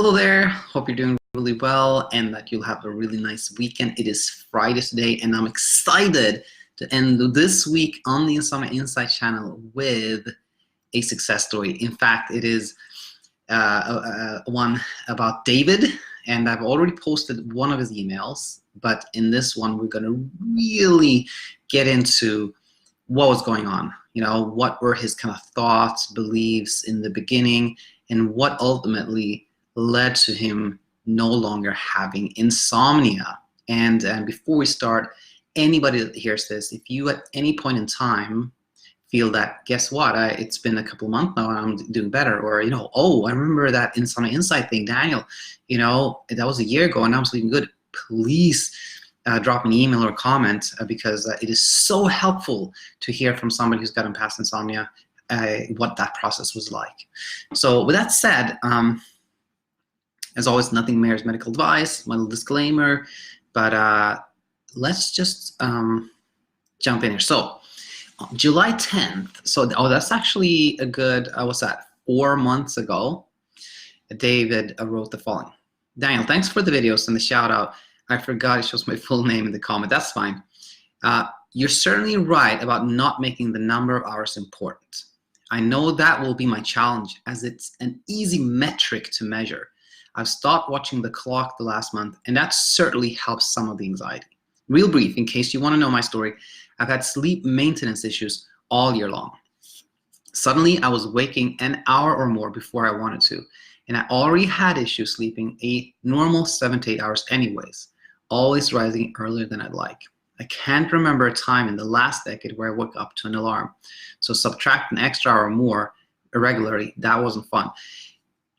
Hello there, hope you're doing really well and that you'll have a really nice weekend. It is Friday today and I'm excited to end this week on the Insomnia Insight channel with a success story. In fact, it is one about David, and I've already posted one of his emails, but in this one we're going to really get into what was going on. You know, what were his kind of thoughts, beliefs in the beginning, and what ultimately led to him no longer having insomnia. And before we start, anybody that hears this, if you at any point in time feel that, guess what, it's been a couple of months now and I'm doing better, or, you know, oh, I remember that Insomnia Insight thing, Daniel, you know, that was a year ago and I'm sleeping good, please drop an email or comment because it is so helpful to hear from somebody who's gotten past insomnia what that process was like. So with that said, as always, nothing mere is medical advice, my little disclaimer, but let's just jump in here. So July 10th, so that's actually a good, what's that, 4 months ago, David wrote the following. Daniel, thanks for the videos and the shout out. I forgot it shows my full name in the comment, that's fine. You're certainly right about not making the number of hours important. I know that will be my challenge as it's an easy metric to measure. I've stopped watching the clock the last month, and that certainly helps some of the anxiety. Real brief, in case you want to know my story, I've had sleep maintenance issues all year long. Suddenly, I was waking an hour or more before I wanted to, and I already had issues sleeping a normal 7 to 8 hours anyways, always rising earlier than I'd like. I can't remember a time in the last decade where I woke up to an alarm, so subtract an extra hour or more irregularly, that wasn't fun.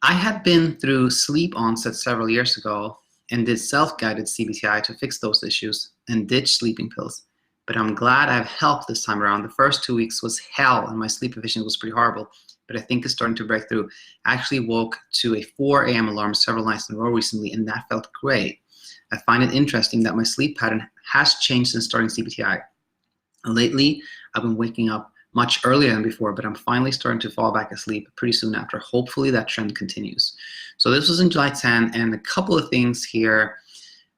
I had been through sleep onset several years ago and did self-guided CBTI to fix those issues and ditch sleeping pills. But I'm glad I've helped this time around. The first 2 weeks was hell and my sleep efficiency was pretty horrible, but I think it's starting to break through. I actually woke to a 4 a.m. alarm several nights in a row recently and that felt great. I find it interesting that my sleep pattern has changed since starting CBTI. Lately, I've been waking up much earlier than before, but I'm finally starting to fall back asleep pretty soon after. Hopefully that trend continues. So this was in July 10, and a couple of things here.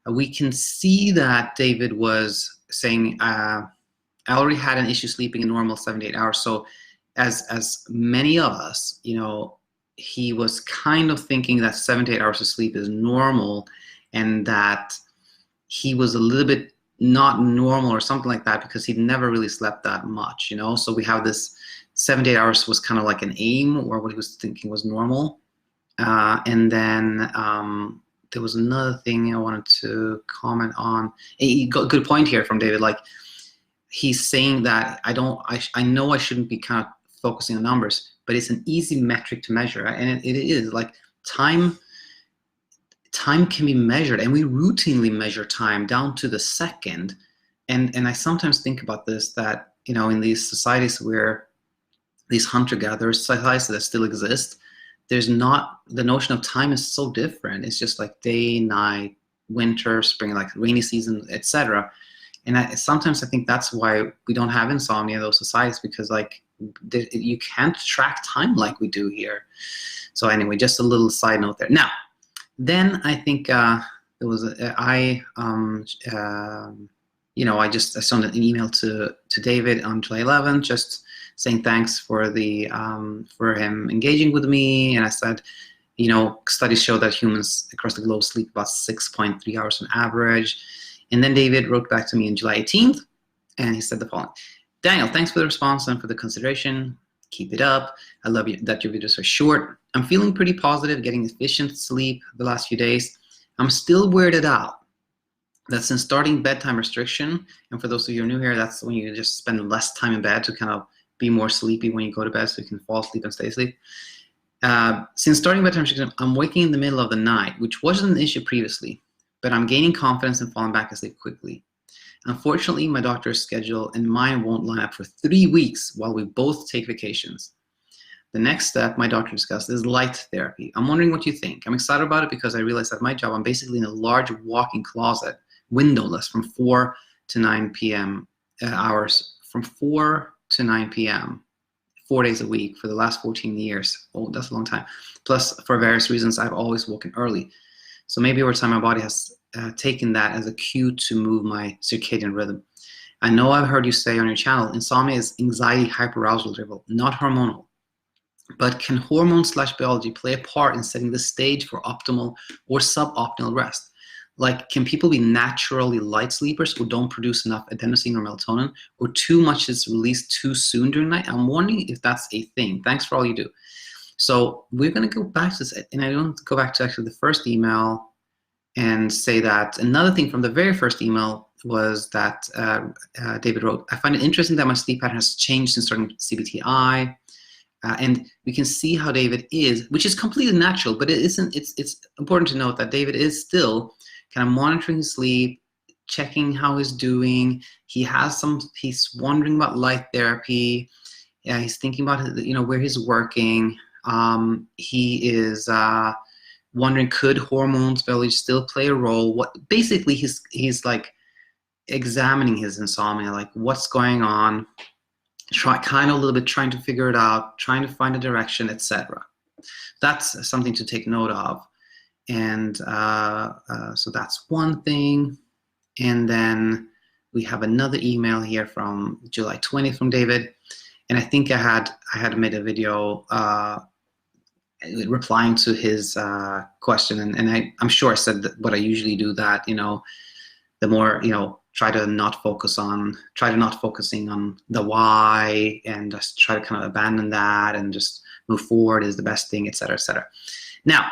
We can see that David was saying, I already had an issue sleeping a normal 7 to 8 hours. So as many of us, you know, he was kind of thinking that 7 to 8 hours of sleep is normal and that he was a little bit not normal or something like that because he'd never really slept that much, you know. So we have this 7 to 8 hours was kind of like an aim, or what he was thinking was normal. And then there was another thing I wanted to comment on. A good point here from David. Like, he's saying that I know I shouldn't be kind of focusing on numbers, but it's an easy metric to measure, and it is like time can be measured, and we routinely measure time down to the second. And I sometimes think about this, that, you know, in these societies where these hunter-gatherer societies that still exist, there's not, the notion of time is so different. It's just like day, night, winter, spring, like rainy season, etc. And sometimes I think that's why we don't have insomnia in those societies, because like you can't track time like we do here. So anyway, just a little side note there. Now, then I think there was you know, I sent an email to David on July 11th, just saying thanks for the for him engaging with me, and I said, you know, studies show that humans across the globe sleep about 6.3 hours on average. And then David wrote back to me on July 18th, and he said the following: Daniel, thanks for the response and for the consideration. Keep it up. I love that your videos are short. I'm feeling pretty positive, getting efficient sleep the last few days. I'm still weirded out that since starting bedtime restriction, and for those of you who are new here, that's when you just spend less time in bed to kind of be more sleepy when you go to bed so you can fall asleep and stay asleep. Since starting bedtime restriction, I'm waking in the middle of the night, which wasn't an issue previously, but I'm gaining confidence and falling back asleep quickly. Unfortunately, my doctor's schedule and mine won't line up for 3 weeks while we both take vacations. The next step my doctor discussed is light therapy. I'm wondering what you think. I'm excited about it because I realize that my job, I'm basically in a large walk-in closet, windowless, from 4 to 9 p.m. hours, from 4 to 9 p.m. 4 days a week for the last 14 years. Oh, that's a long time. Plus, for various reasons, I've always woken early. So maybe over time, my body has taken that as a cue to move my circadian rhythm. I know I've heard you say on your channel, insomnia is anxiety hyperarousal driven, not hormonal. But can hormones/biology play a part in setting the stage for optimal or suboptimal rest? Like, can people be naturally light sleepers who don't produce enough adenosine or melatonin, or too much is released too soon during the night? I'm wondering if that's a thing. Thanks for all you do. So we're going to go back to this, and I want to go back to actually the first email and say that another thing from the very first email was that David wrote, I find it interesting that my sleep pattern has changed since starting CBTI. And we can see how David is, which is completely natural, but it isn't. It's important to note that David is still kind of monitoring his sleep, checking how he's doing. He's wondering about light therapy. Yeah, he's thinking about, where he's working. He is wondering, could hormones, biology still play a role? Basically, he's like examining his insomnia, like what's going on. Kind of a little bit trying to figure it out, trying to find a direction, etc. That's something to take note of. And so that's one thing. And then we have another email here from July 20th from David. And I think I had made a video replying to his question. And I'm sure I said that what I usually do, that, the more, try to not focusing on the why, and just try to kind of abandon that and just move forward is the best thing, etc., etc. Now,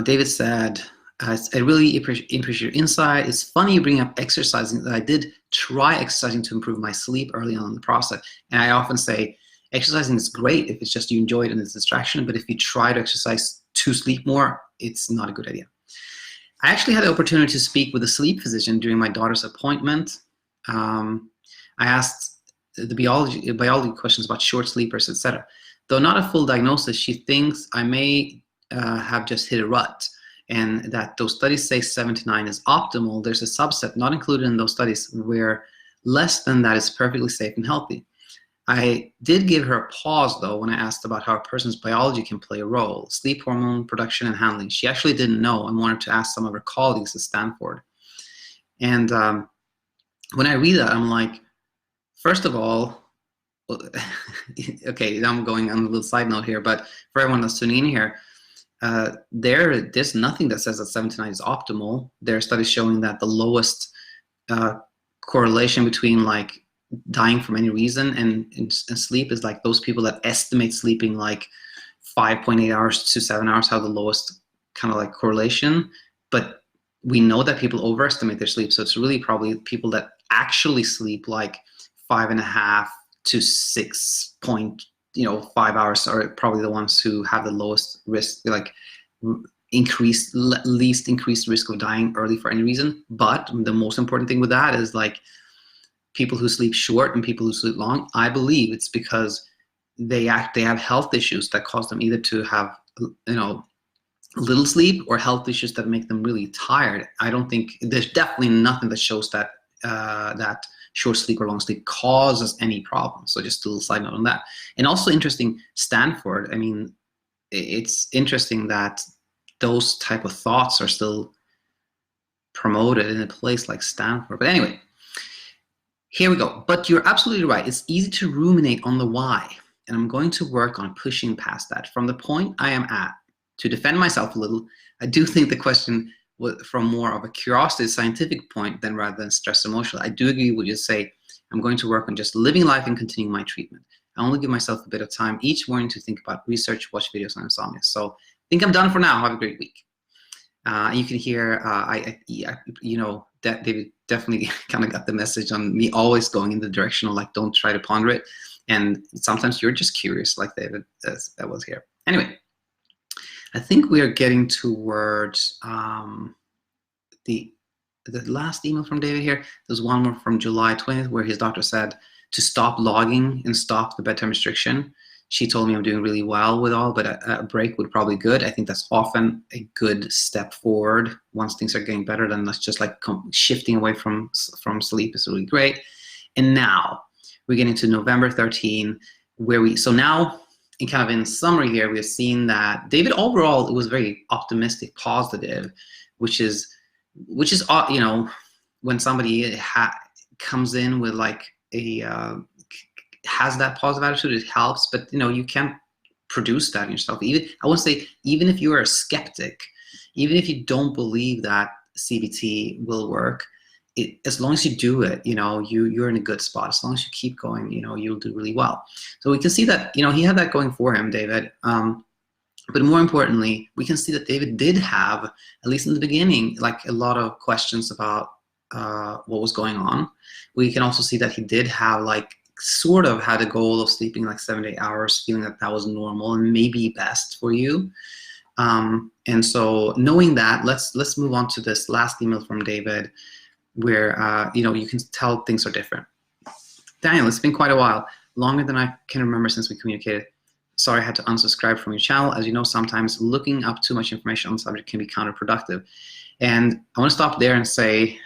David said, I really appreciate your insight. It's funny you bring up exercising. That I did try exercising to improve my sleep early on in the process. And I often say, exercising is great if it's just you enjoy it and it's a distraction, but if you try to exercise to sleep more, it's not a good idea. I actually had the opportunity to speak with a sleep physician during my daughter's appointment. I asked the biology questions about short sleepers, etc. Though not a full diagnosis, she thinks I may have just hit a rut, and that those studies say 7 to 9 is optimal. There's a subset not included in those studies where less than that is perfectly safe and healthy. I did give her a pause, though, when I asked about how a person's biology can play a role, sleep hormone production and handling. She actually didn't know and wanted to ask some of her colleagues at Stanford. And when I read that, I'm like, first of all, okay, now I'm going on a little side note here, but for everyone that's tuning in here, there's nothing that says that 7 to 9 is optimal. There are studies showing that the lowest correlation between like dying from any reason and sleep is like those people that estimate sleeping like 5.8 hours to 7 hours have the lowest kind of like correlation. But we know that people overestimate their sleep, so it's really probably people that actually sleep like 5.5 to 6.5 hours are probably the ones who have the lowest risk, like least increased risk of dying early for any reason. But the most important thing with that is like people who sleep short and people who sleep long, I believe it's because they have health issues that cause them either to have little sleep or health issues that make them really tired. I don't think there's definitely nothing that shows that that short sleep or long sleep causes any problems. So just a little side note on that. And also interesting, Stanford, I mean, it's interesting that those type of thoughts are still promoted in a place like Stanford. But anyway, here we go. But you're absolutely right. It's easy to ruminate on the why. And I'm going to work on pushing past that. From the point I am at, to defend myself a little, I do think the question was from more of a curiosity scientific point than rather than stress emotional. I do agree with you say, I'm going to work on just living life and continuing my treatment. I only give myself a bit of time each morning to think about research, watch videos on insomnia. So I think I'm done for now. Have a great week. You can hear, that David definitely kind of got the message on me always going in the direction of like, don't try to ponder it. And sometimes you're just curious, like David that was here. Anyway, I think we are getting towards the last email from David here. There's one more from July 20th where his doctor said to stop logging and stop the bedtime restriction. She told me I'm doing really well with all, but a break would probably be good. I think that's often a good step forward. Once things are getting better, then that's just like shifting away from sleep is really great. And now we're getting to November 13. so now in kind of in summary here, we've seen that David overall, it was very optimistic, positive, which is you know, when somebody comes in with like has that positive attitude, it helps. But you know, you can't produce that in yourself. Even I would say, even if you are a skeptic, even if you don't believe that CBT will work, as long as you do it, you know, you're in a good spot. As long as you keep going, you know, you'll do really well. So we can see that, you know, he had that going for him, David. But more importantly, we can see that David did have, at least in the beginning, like a lot of questions about what was going on. We can also see that he did have like sort of had a goal of sleeping like 7 to 8 hours, feeling that that was normal and maybe best for you. And so knowing that, let's move on to this last email from David, where you know, you can tell things are different. Daniel, it's been quite a while, longer than I can remember since we communicated. Sorry, I had to unsubscribe from your channel. As you know, sometimes looking up too much information on the subject can be counterproductive. And I want to stop there and say,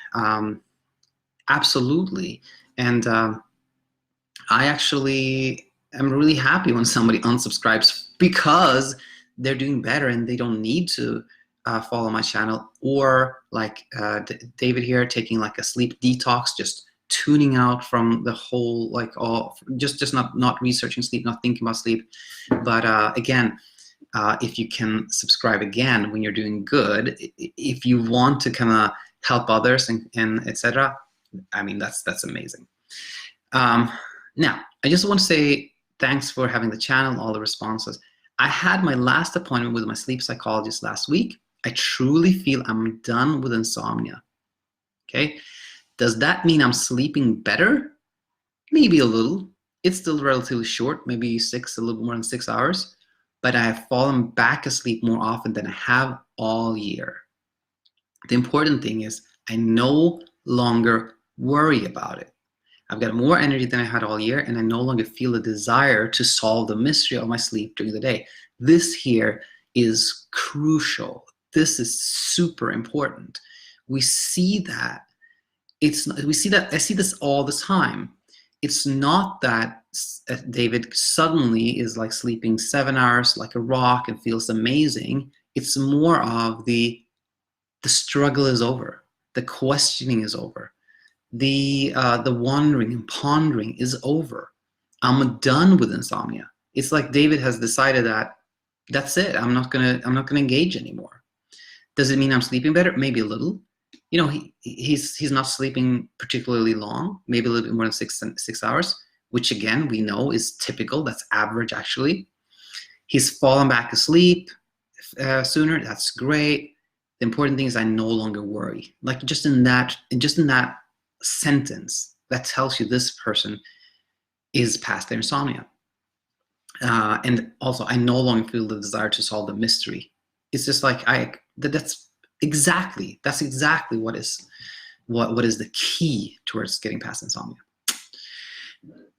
absolutely. And I actually am really happy when somebody unsubscribes because they're doing better and they don't need to follow my channel, or like David here taking like a sleep detox, just tuning out from the whole, like just not researching sleep, not thinking about sleep. But again, if you can subscribe again when you're doing good, if you want to kind of help others and etc., I mean, that's amazing. Now, I just want to say thanks for having the channel, all the responses. I had my last appointment with my sleep psychologist last week. I truly feel I'm done with insomnia. Okay, does that mean I'm sleeping better? Maybe a little. It's still relatively short, maybe a little more than 6 hours, but I have fallen back asleep more often than I have all year. The important thing is I no longer worry about it. I've got more energy than I had all year, and I no longer feel a desire to solve the mystery of my sleep during the day. This here is crucial. This is super important. We see that. I see this all the time. It's not that David suddenly is like sleeping 7 hours like a rock and feels amazing. It's more of the struggle is over. The questioning is over. The wondering and pondering is over. I'm done with insomnia. It's like David has decided that that's it. I'm not gonna engage anymore. Does it mean I'm sleeping better? Maybe a little. You know, he's not sleeping particularly long, maybe a little bit more than six hours, which again we know is typical. That's average actually. He's fallen back asleep sooner. That's great. The important thing is I no longer worry. Like just in that sentence, that tells you this person is past their insomnia. And also, I no longer feel the desire to solve the mystery. It's just like that's exactly what is the key towards getting past insomnia.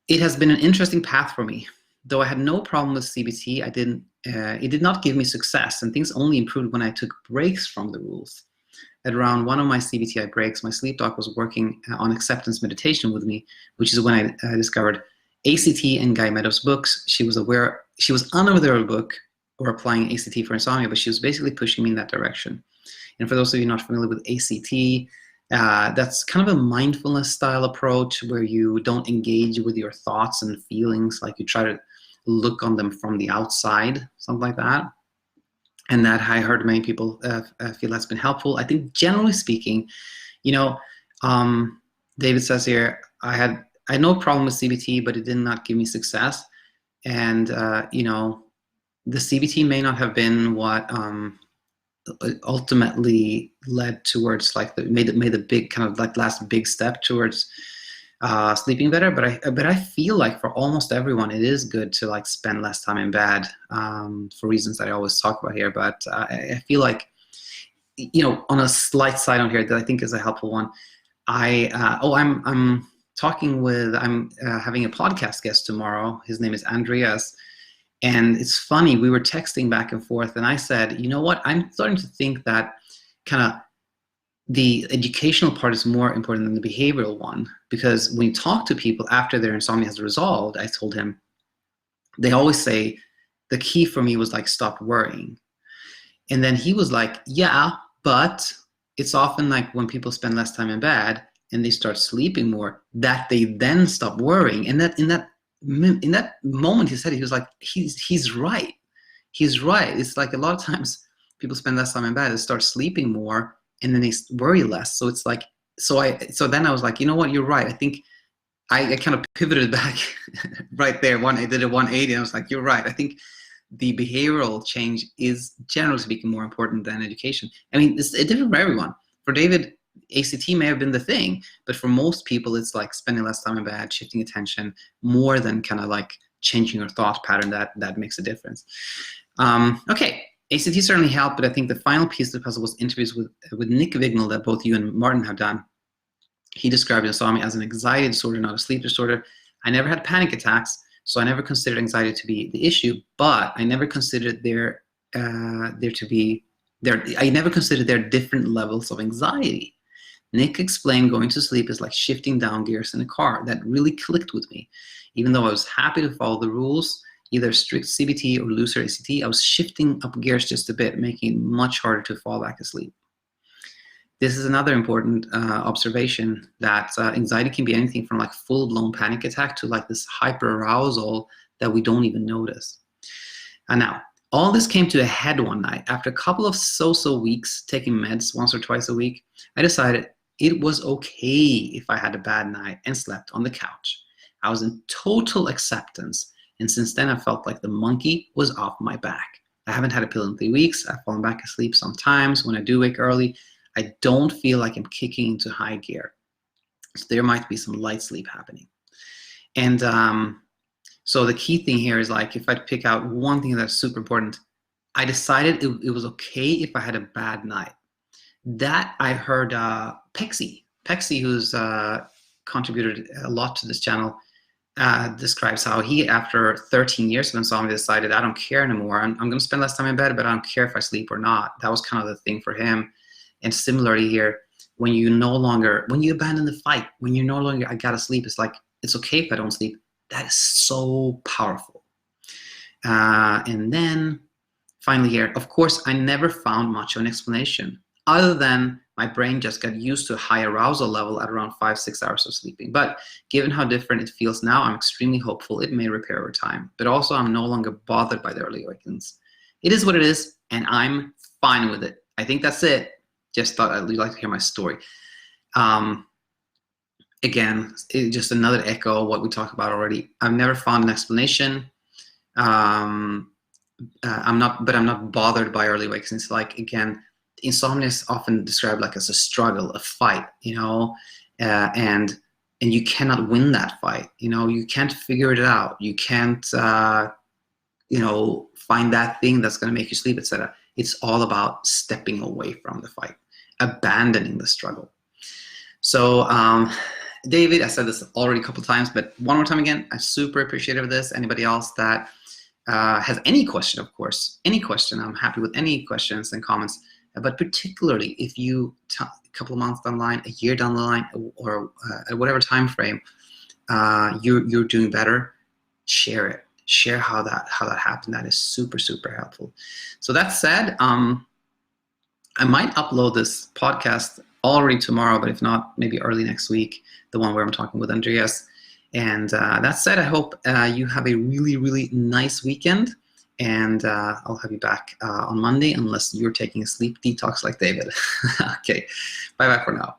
It has been an interesting path for me. Though I had no problem with CBT, it did not give me success, and things only improved when I took breaks from the rules. At around one of my CBTI breaks, my sleep doc was working on acceptance meditation with me, which is when I discovered ACT and Guy Meadows' books. She was unaware of the book or applying ACT for insomnia, but she was basically pushing me in that direction. And for those of you not familiar with ACT, that's kind of a mindfulness style approach where you don't engage with your thoughts and feelings, like you try to look on them from the outside, something like that. And that I heard many people feel that's been helpful. I think generally speaking, you know, David says here, I had no problem with CBT, but it did not give me success. And you know, the CBT may not have been what ultimately led towards like made the big kind of like last big step towards sleeping better. But I feel like for almost everyone, it is good to like spend less time in bed for reasons that I always talk about here. But I feel like, you know, on a slight side note here that I think is a helpful one. I'm having a podcast guest tomorrow. His name is Andreas. And it's funny, we were texting back and forth, and I said, you know what, I'm starting to think that kind of the educational part is more important than the behavioral one, because when you talk to people after their insomnia has resolved, I told him, they always say the key for me was like, stop worrying. And then he was like, yeah, but it's often like when people spend less time in bed and they start sleeping more, that they then stop worrying. And that in that moment, he said, he was like, he's right. He's right. It's like a lot of times people spend less time in bed, they start sleeping more, and then they worry less. So it's like, so then I was like, you know what, you're right. I think I kind of pivoted back right there. I did a 180, and I was like, you're right. I think the behavioral change is, generally speaking, more important than education. I mean, it's different for everyone. For David, ACT may have been the thing, but for most people, it's like spending less time in bed, shifting attention, more than kind of like changing your thought pattern that makes a difference. Okay, ACT certainly helped, but I think the final piece of the puzzle was interviews with Nick Vignall that both you and Martin have done. He described insomnia as an anxiety disorder, not a sleep disorder. I never had panic attacks, so I never considered anxiety to be the issue, but I never considered there never considered there different levels of anxiety. Nick explained going to sleep is like shifting down gears in a car. That really clicked with me. Even though I was happy to follow the rules, either strict CBT or looser ACT, I was shifting up gears just a bit, making it much harder to fall back asleep. This is another important observation, that anxiety can be anything from like full-blown panic attack to like this hyper-arousal that we don't even notice. And now, all this came to a head one night. After a couple of so-so weeks taking meds once or twice a week, I decided it was okay if I had a bad night and slept on the couch. I was in total acceptance, and since then I felt like the monkey was off my back. I haven't had a pill in 3 weeks. I've fallen back asleep sometimes. When I do wake early, I don't feel like I'm kicking into high gear. So there might be some light sleep happening. And so the key thing here is like, if I pick out one thing that's super important, I decided it was okay if I had a bad night. That I heard Pexi, who's contributed a lot to this channel, describes how he, after 13 years of insomnia, decided, I don't care anymore. I'm going to spend less time in bed, but I don't care if I sleep or not. That was kind of the thing for him. And similarly here, when you abandon the fight, when you're no longer, I gotta sleep, it's like, it's okay if I don't sleep. That is so powerful. And then finally here, of course, I never found much of an explanation other than my brain just got used to a high arousal level at around 5-6 hours of sleeping. But given how different it feels now, I'm extremely hopeful it may repair over time. But also, I'm no longer bothered by the early awakens. It is what it is, and I'm fine with it. I think that's it. Just thought you'd like to hear my story. Again, just another echo of what we talked about already. I've never found an explanation. I'm not bothered by early wakes. It's like, again, insomnia is often described like as a struggle, a fight, you know, and you cannot win that fight. You know, you can't figure it out. You can't, you know, find that thing that's going to make you sleep, etc. It's all about stepping away from the fight, abandoning the struggle. So, David, I said this already a couple times, but one more time again, I'm super appreciative of this. Anybody else that has any question, of course, any question, I'm happy with any questions and comments, but particularly if you, a couple of months down the line, a year down the line, or at whatever time frame, you're doing better, share it. Share how that happened. That is super, super helpful. So that said, I might upload this podcast already tomorrow, but if not, maybe early next week, the one where I'm talking with Andreas. And that said, I hope you have a really, really nice weekend, and I'll have you back on Monday, unless you're taking a sleep detox like David. Okay, bye-bye for now.